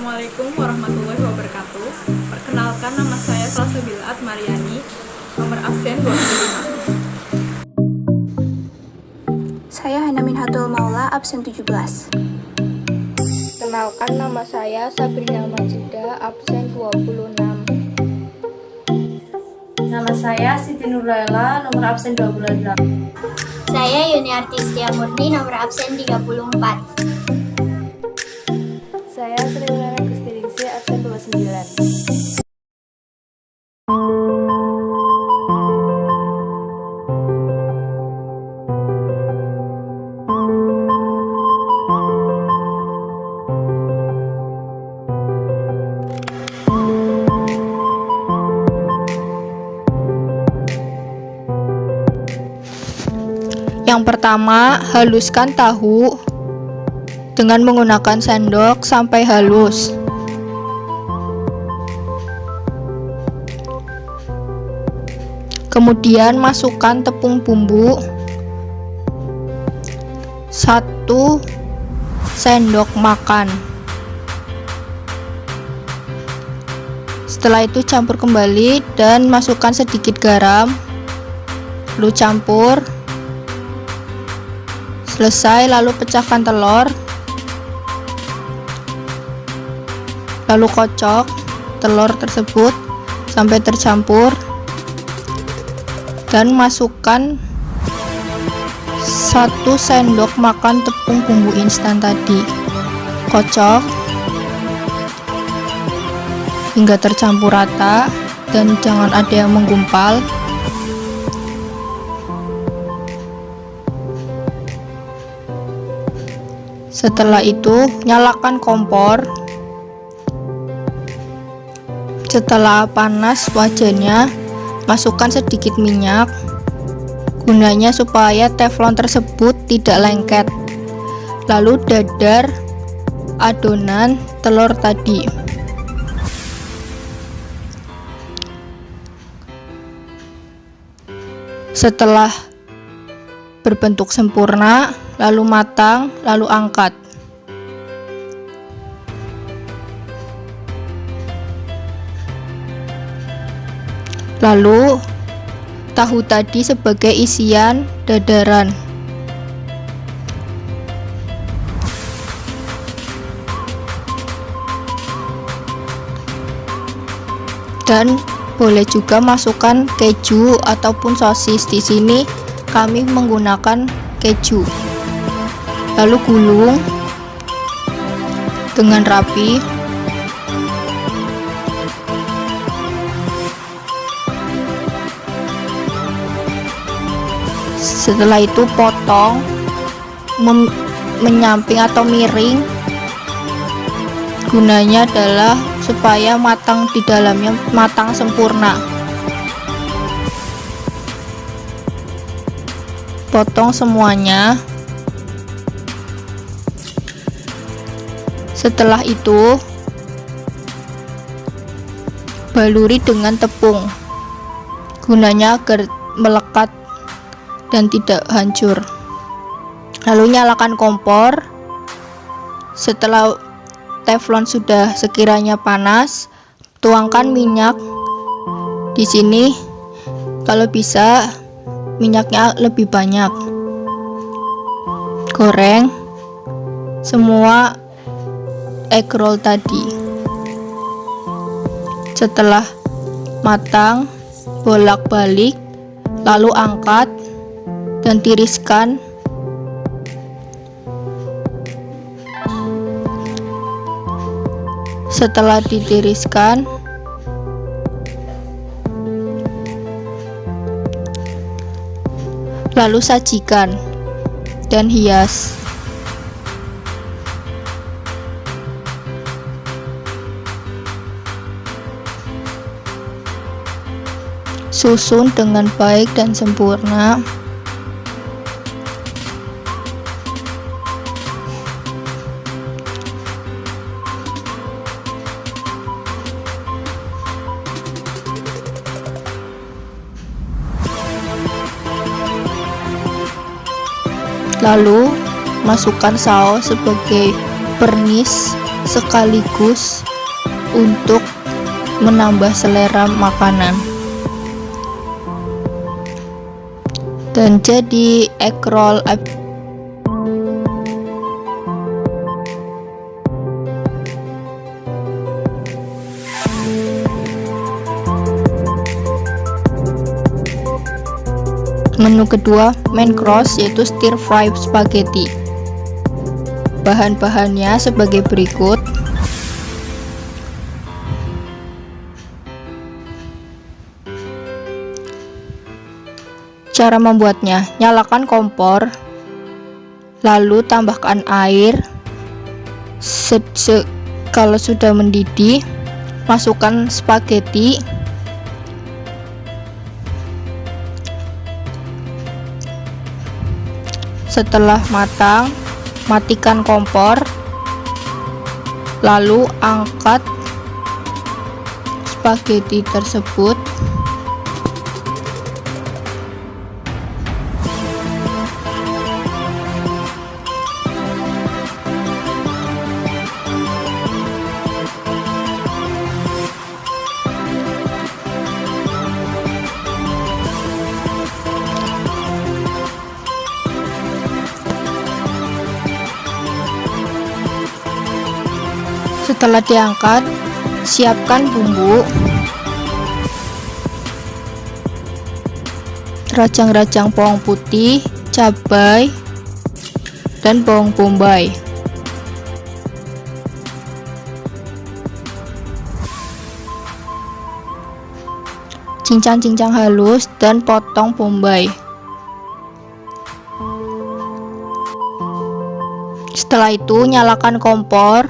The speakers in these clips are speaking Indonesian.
Assalamualaikum warahmatullahi wabarakatuh. Perkenalkan, nama saya Salsabila Mariani, nomor absen 25. Saya Hana Minhatul Maula, absen 17. Kenalkan, nama saya Sabrina Majida, absen 26. Nama saya Siti Nurlaila, nomor absen 28. Saya Yuniarti Setiamurni, nomor absen 34. Saya Sri Wulandari Gustiningsih, absen 29. Yang pertama, haluskan tahu dengan menggunakan sendok sampai halus. Kemudian masukkan tepung bumbu 1 sendok makan. Setelah itu campur kembali dan masukkan sedikit garam. Lalu campur. Selesai, lalu pecahkan telur. Lalu kocok telur tersebut sampai tercampur dan masukkan 1 sendok makan tepung bumbu instan tadi. Kocok hingga tercampur rata dan jangan ada yang menggumpal. Setelah itu, nyalakan kompor. Setelah panas wajannya, masukkan sedikit minyak. Gunanya supaya teflon tersebut tidak lengket. Lalu dadar adonan telur tadi. Setelah berbentuk sempurna, lalu matang, lalu angkat. Lalu tahu tadi sebagai isian dadaran. Dan boleh juga masukkan keju ataupun sosis. Di sini kami menggunakan keju. Lalu gulung dengan rapi. Setelah itu potong menyamping atau miring. Gunanya adalah supaya matang di dalamnya, matang sempurna. Potong semuanya. Setelah itu baluri dengan tepung. Gunanya agar melekat dan tidak hancur. Lalu nyalakan kompor. Setelah teflon sudah sekiranya panas, tuangkan minyak. Di sini kalau bisa minyaknya lebih banyak. Goreng semua egg roll tadi. Setelah matang, bolak-balik, lalu angkat dan tiriskan. Setelah ditiriskan, lalu sajikan dan hias. Susun dengan baik dan sempurna. Lalu masukkan saus sebagai pernis sekaligus untuk menambah selera makanan. Dan jadi egg roll Menu kedua, main course, yaitu stir fry spaghetti. Bahan-bahannya sebagai berikut. Cara membuatnya, nyalakan kompor, lalu tambahkan air. Kalau sudah mendidih, masukkan spaghetti. Setelah matang, matikan kompor, lalu angkat spaghetti tersebut. Setelah diangkat, siapkan bumbu. Rajang-rajang bawang putih, cabai, dan bawang bombay. Cincang-cincang halus dan potong bombay. Setelah itu, nyalakan kompor.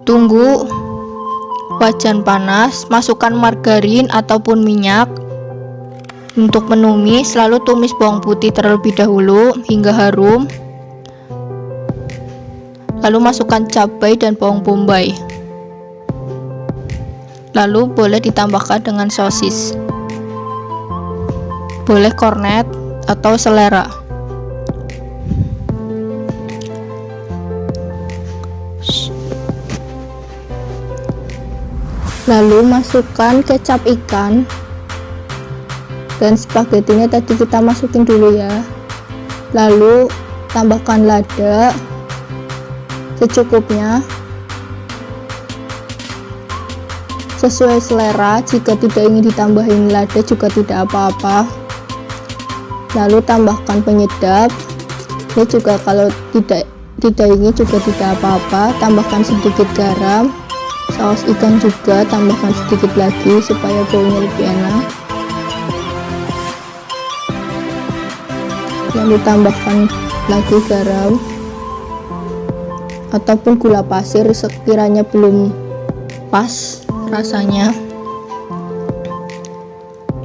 Tunggu wajan panas, masukkan margarin ataupun minyak untuk menumis, lalu tumis bawang putih terlebih dahulu hingga harum. Lalu masukkan cabai dan bawang bombay. Lalu boleh ditambahkan dengan sosis. Boleh kornet atau selera. Lalu masukkan kecap ikan dan spagettinya tadi kita masukin dulu ya. Lalu tambahkan lada secukupnya, sesuai selera. Jika tidak ingin ditambahin lada juga tidak apa-apa. Lalu tambahkan penyedap. Ini juga kalau tidak ingin juga tidak apa-apa. Tambahkan sedikit garam. Saus ikan juga tambahkan sedikit lagi supaya baunya lebih enak. Lalu tambahkan lagi garam ataupun gula pasir sekiranya belum pas rasanya.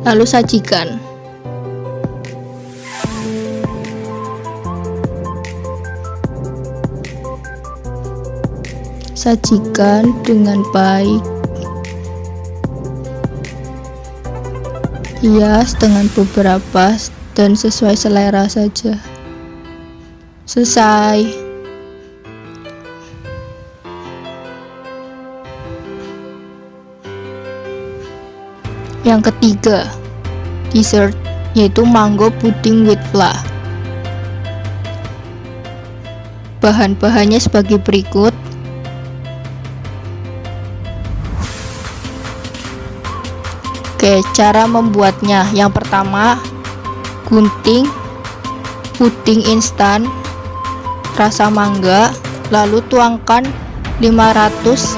Lalu sajikan. Sajikan dengan baik, hias dengan beberapa dan sesuai selera saja. Selesai. Yang ketiga, dessert, yaitu mango pudding with flan. Bahan-bahannya sebagai berikut. Oke, cara membuatnya. Yang pertama, gunting puding instan rasa mangga, lalu tuangkan 500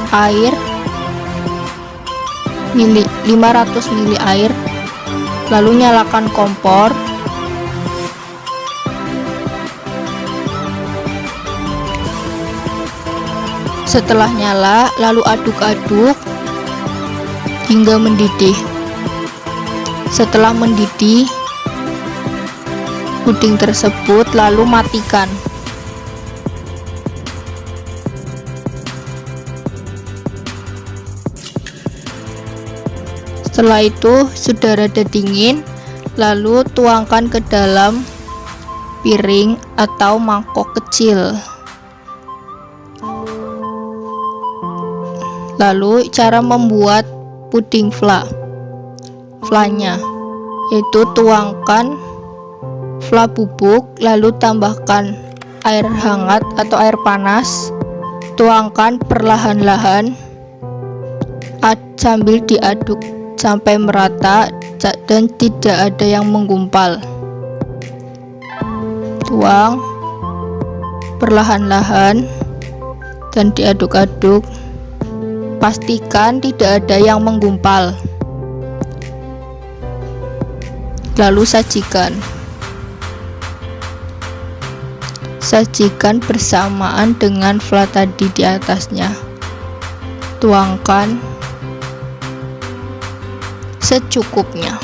ml air, lalu nyalakan kompor. Setelah nyala, lalu aduk-aduk hingga mendidih. Setelah mendidih puding tersebut, lalu matikan. Setelah itu sudah rada dingin, lalu tuangkan ke dalam piring atau mangkok kecil. Lalu cara membuat puding flanya yaitu tuangkan fla bubuk, lalu tambahkan air hangat atau air panas, tuangkan perlahan-lahan sambil diaduk sampai merata dan tidak ada yang menggumpal. Tuang perlahan-lahan dan diaduk-aduk, pastikan tidak ada yang menggumpal. Lalu sajikan bersamaan dengan fla tadi di atasnya. Tuangkan secukupnya.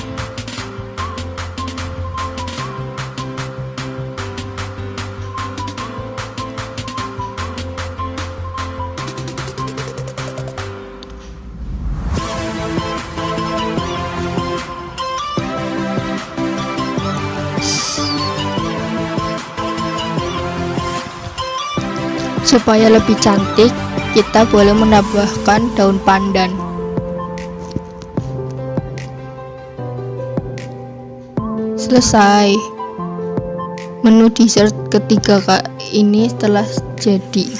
Supaya lebih cantik, kita boleh menambahkan daun pandan. Selesai. Menu dessert ketiga ini telah jadi.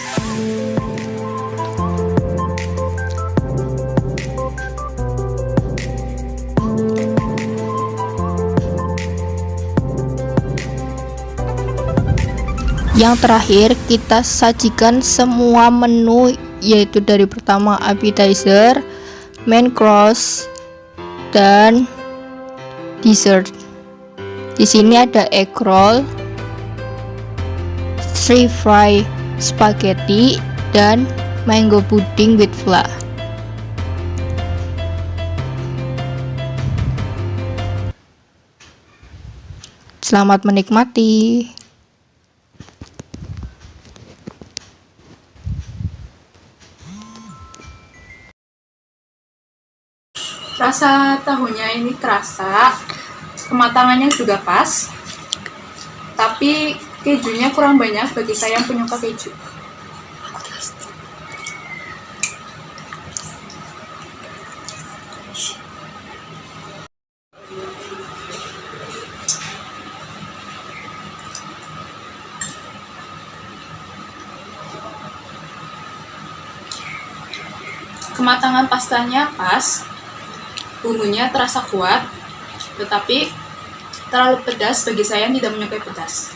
Yang terakhir, kita sajikan semua menu, yaitu dari pertama appetizer, main course, dan dessert. Di sini ada egg roll, stir fry spaghetti, dan mango pudding with fla. Selamat menikmati. Rasa tahunya ini terasa, kematangannya juga pas, tapi kejunya kurang banyak bagi saya yang penyuka keju. Kematangan pastanya pas, bumbunya terasa kuat, tetapi terlalu pedas bagi saya yang tidak menyukai pedas.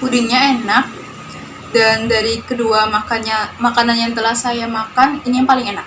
Pudingnya enak, dan dari kedua makanan yang telah saya makan, ini yang paling enak.